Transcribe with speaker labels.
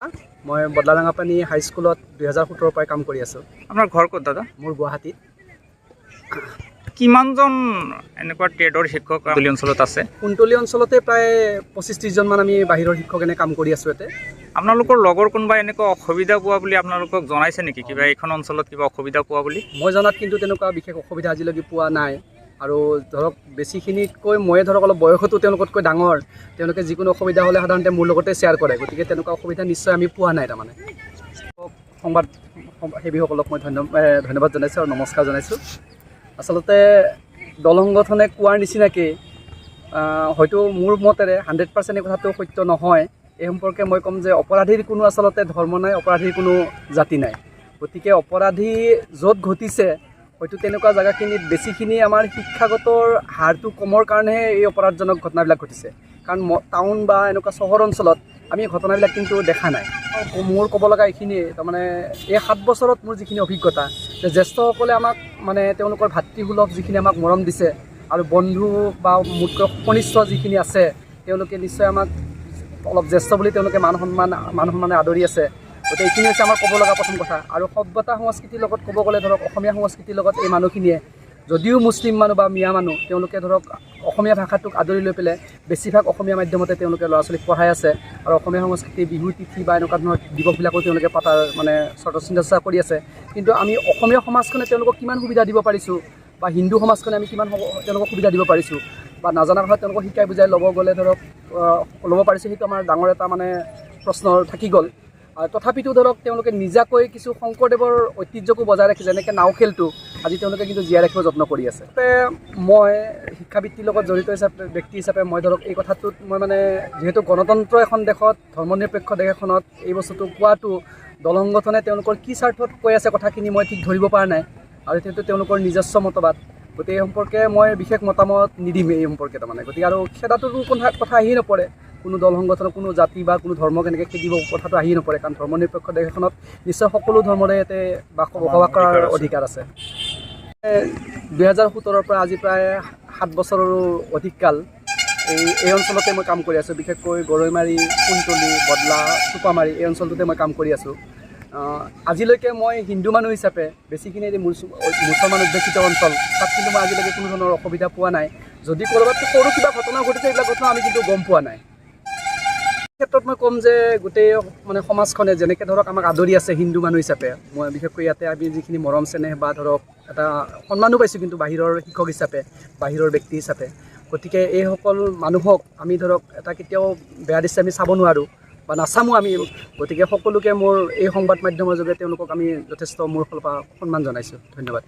Speaker 1: মই বদলাডাঙাপানী হাইস্কুলত 2017 পৰা কাম কৰি আছোঁ।
Speaker 2: আপোনাৰ ঘৰ ক'ত দাদা?
Speaker 1: মোৰ গুৱাহাটীত।
Speaker 2: কিমানজন এনেকুৱা ট্ৰেডৰ শিক্ষক কুন্তলী অঞ্চলত আছে?
Speaker 1: কুন্তলী অঞ্চলতে প্ৰায় 25-30 জনমান আমি বাহিৰৰ শিক্ষক এনে কাম কৰি আছোঁ ইয়াতে।
Speaker 2: আপোনালোকৰ লগৰ কোনোবা এনেকুৱা অসুবিধা পোৱা বুলি আপোনালোকক জনাইছে নেকি? কিবা এইখন অঞ্চলত কিবা অসুবিধা পোৱা বুলি?
Speaker 1: মই জনাত কিন্তু তেনেকুৱা বিশেষ অসুবিধা আজিলৈকে পোৱা নাই। আৰু ধৰক বেছিখিনিতকৈ মই ধৰক অলপ বয়সতো তেওঁলোকতকৈ ডাঙৰ, তেওঁলোকে যিকোনো অসুবিধা হ'লে সাধাৰণতে মোৰ লগতে শ্বেয়াৰ কৰে। গতিকে তেনেকুৱা অসুবিধা নিশ্চয় আমি পোৱা নাই। তাৰমানে সংবাদ সেৱীসকলক মই ধন্যবাদ জনাইছোঁ আৰু নমস্কাৰ জনাইছোঁ। আচলতে দল সংগঠনে কোৱাৰ নিচিনাকৈ হয়তো মোৰ মতেৰে 100% এই কথাটো সত্য নহয়। এই সম্পৰ্কে মই ক'ম যে অপৰাধীৰ কোনো আচলতে ধৰ্ম নাই, অপৰাধীৰ কোনো জাতি নাই। গতিকে অপৰাধী য'ত ঘটিছে হয়তো তেনেকুৱা জেগাখিনিত বেছিখিনি আমাৰ শিক্ষাগতৰ হাৰটো কমৰ কাৰণেহে এই অপৰাধজনক ঘটনাবিলাক ঘটিছে। কাৰণ টাউন বা এনেকুৱা চহৰ অঞ্চলত আমি ঘটনাবিলাক কিন্তু দেখা নাই। মোৰ ক'ব লগা এইখিনিয়ে, তাৰমানে এই 7 বছৰত মোৰ যিখিনি অভিজ্ঞতা, যে জ্যেষ্ঠসকলে আমাক মানে তেওঁলোকৰ ভাতৃসুলভ যিখিনি আমাক মৰম দিছে আৰু বন্ধু বা মোতকৈ কনিষ্ঠ যিখিনি আছে তেওঁলোকে নিশ্চয় আমাক অলপ জ্যেষ্ঠ বুলি তেওঁলোকে মান সন্মানে আদৰি আছে। গতিকে এইখিনি হৈছে আমাৰ ক'ব লগা প্ৰথম কথা। আৰু সভ্যতা সংস্কৃতিৰ লগত ক'ব গ'লে ধৰক অসমীয়া সংস্কৃতিৰ লগত এই মানুহখিনিয়ে, যদিও মুছলিম মানুহ বা মিয়া মানুহ, তেওঁলোকে ধৰক অসমীয়া ভাষাটোক আদৰি লৈ পেলাই বেছিভাগ অসমীয়া মাধ্যমতে তেওঁলোকে ল'ৰা ছোৱালীক পঢ়াই আছে। আৰু অসমীয়া সংস্কৃতি বিহু তিথি বা এনেকুৱা ধৰণৰ দিৱসবিলাকো তেওঁলোকে পাতাৰ মানে চিন্তা কৰি আছে। কিন্তু আমি অসমীয়া সমাজখনে তেওঁলোকক কিমান সুবিধা দিব পাৰিছোঁ বা হিন্দু সমাজখনে আমি কিমান তেওঁলোকক সুবিধা দিব পাৰিছোঁ বা নাজানা কথা তেওঁলোকক শিকাই বুজাই ল'ব গ'লে ধৰক ল'ব পাৰিছোঁ, সেইটো আমাৰ ডাঙৰ এটা মানে প্ৰশ্ন থাকি গ'ল। তথাপিতো ধৰক তেওঁলোকে নিজাকৈ কিছু শংকৰদেৱৰ ঐতিহ্যকো বজাই ৰাখিছে, যেনেকৈ নাও খেলটো আজি তেওঁলোকে কিন্তু জীয়াই ৰাখিব যত্ন কৰি আছে। মই শিক্ষাবৃত্তিৰ লগত জড়িত ব্যক্তি হিচাপে মই ধৰক এই কথাটোত মই মানে যিহেতু গণতন্ত্ৰ এখন দেশত, ধৰ্মনিৰপেক্ষ দেশ এখনত এই বস্তুটো কোৱাটো দল সংগঠনে তেওঁলোকৰ কি স্বাৰ্থত কৈ আছে কথাখিনি মই ঠিক ধৰিব পৰা নাই। আৰু সেইটো তেওঁলোকৰ নিজস্ব মতবাদ। গতিকে এই সম্পৰ্কে মই বিশেষ মতামত নিদিম এই সম্পৰ্কে। তাৰমানে গতিকে আৰু খেদাটোতো কথা আহি নপৰে, কোনো দল সংগঠনৰ কোনো জাতি বা কোনো ধৰ্মক এনেকৈ খেদিব কথাটো আহি নপৰে। কাৰণ ধৰ্মনিৰপেক্ষ দেশ এখনত নিশ্চয় সকলো ধৰ্মৰে ইয়াতে বসবাস কৰাৰ অধিকাৰ আছে। 2017 পৰা আজি প্ৰায় 7 বছৰৰো অধিক কাল এই অঞ্চলতে মই কাম কৰি আছোঁ। বিশেষকৈ গৰৈমাৰী, কুন্তলী, বদলা, চুপামাৰী এই অঞ্চলটোতে মই কাম কৰি আছোঁ। আজিলৈকে মই হিন্দু মানুহ হিচাপে বেছিখিনি মুছলমান অধ্যুষিত অঞ্চল, তাত কিন্তু মই আজিলৈকে কোনো ধৰণৰ অসুবিধা পোৱা নাই। যদি ক'ৰবাত সৰু কিবা ঘটনা ঘটিছে, এইবিলাক ঘটনা আমি কিন্তু গম পোৱা নাই। ক্ষেত্ৰত মই ক'ম যে গোটেই মানে সমাজখনে যেনেকৈ ধৰক আমাক আদৰি আছে হিন্দু মানুহ হিচাপে, মই বিশেষকৈ ইয়াতে আমি যিখিনি মৰম চেনেহ বা ধৰক এটা সন্মানো পাইছোঁ কিন্তু বাহিৰৰ শিক্ষক হিচাপে, বাহিৰৰ ব্যক্তি হিচাপে। গতিকে এইসকল মানুহক আমি ধৰক এটা কেতিয়াও বেয়া দৃষ্টি আমি চাব নোৱাৰোঁ বা নাচামো আমি। গতিকে সকলোকে মোৰ এই সংবাদ মাধ্যমৰ যোগে তেওঁলোকক আমি যথেষ্ট মোৰ ফালৰ পৰা সন্মান জনাইছোঁ। ধন্যবাদ।